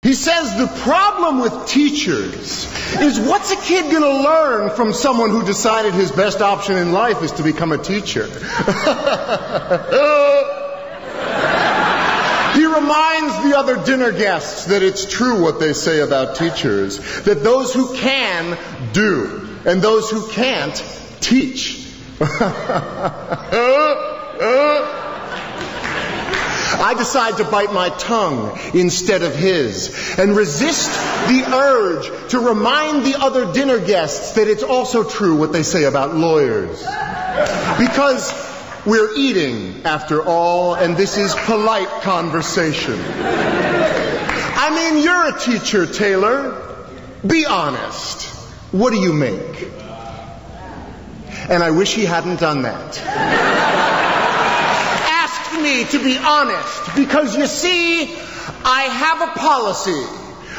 He says the problem with teachers is, what's a kid going to learn from someone who decided his best option in life is to become a teacher? He reminds the other dinner guests that it's true what they say about teachers, that those who can do, and those who can't teach. I decide to bite my tongue instead of his and resist the urge to remind the other dinner guests that it's also true what they say about lawyers. Because we're eating, after all, and this is polite conversation. I mean, you're a teacher, Taylor. Be honest. What do you make? And I wish he hadn't done that. Asked me to be honest, because you see, I have a policy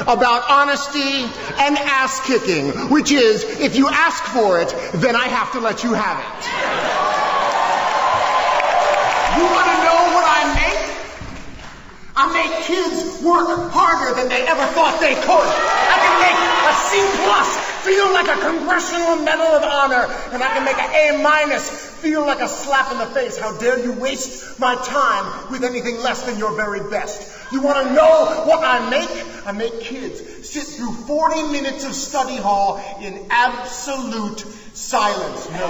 about honesty and ass-kicking, which is, if you ask for it, then I have to let you have it. You want to know what I make? I make kids work harder than they ever thought they could. I can make a C+ feel like a Congressional Medal of Honor, and I can make an A- feel like a slap in the face. How dare you waste my time with anything less than your very best? You want to know what I make? I make kids sit through 40 minutes of study hall in absolute silence. No,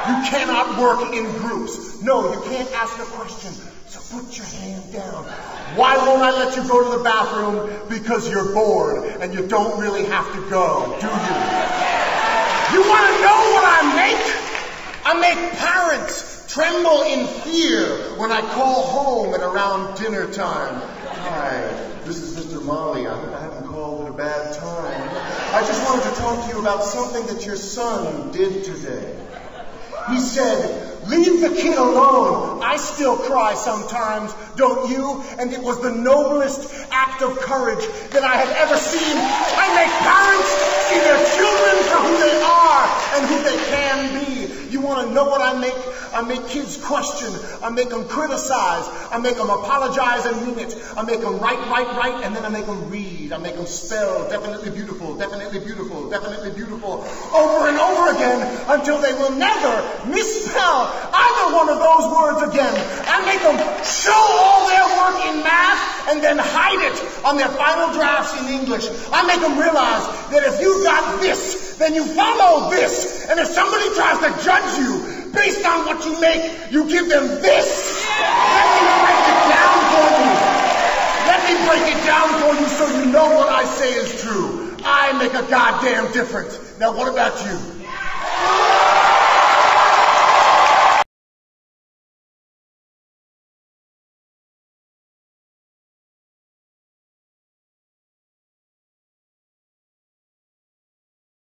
you cannot work in groups. No, you can't ask a question. So put your hand down. Why won't I let you go to the bathroom? Because you're bored and you don't really have to go, do you? You want to know what I make? I make parents tremble in fear when I call home at around dinner time. Hi, this is Mr. Molly. I hope I haven't called at a bad time. I just wanted to talk to you about something that your son did today. He said, "Leave the kid alone. I still cry sometimes, don't you?" And it was the noblest act of courage that I have ever seen. I make parents see their children for who they are and who they can be. You want to know what I make? I make kids question. I make them criticize. I make them apologize and mean it. I make them write, and then I make them read. I make them spell definitely beautiful, definitely beautiful, definitely beautiful, over and over again until they will never misspell either one of those words again. I make them show all their work in math and then hide it on their final drafts in English. I make them realize that if you got this, then you follow this. And if somebody tries to judge you based on what you make, you give them this. Let me break it down for you. Let me break it down for you so you know what I say is true. I make a goddamn difference. Now what about you?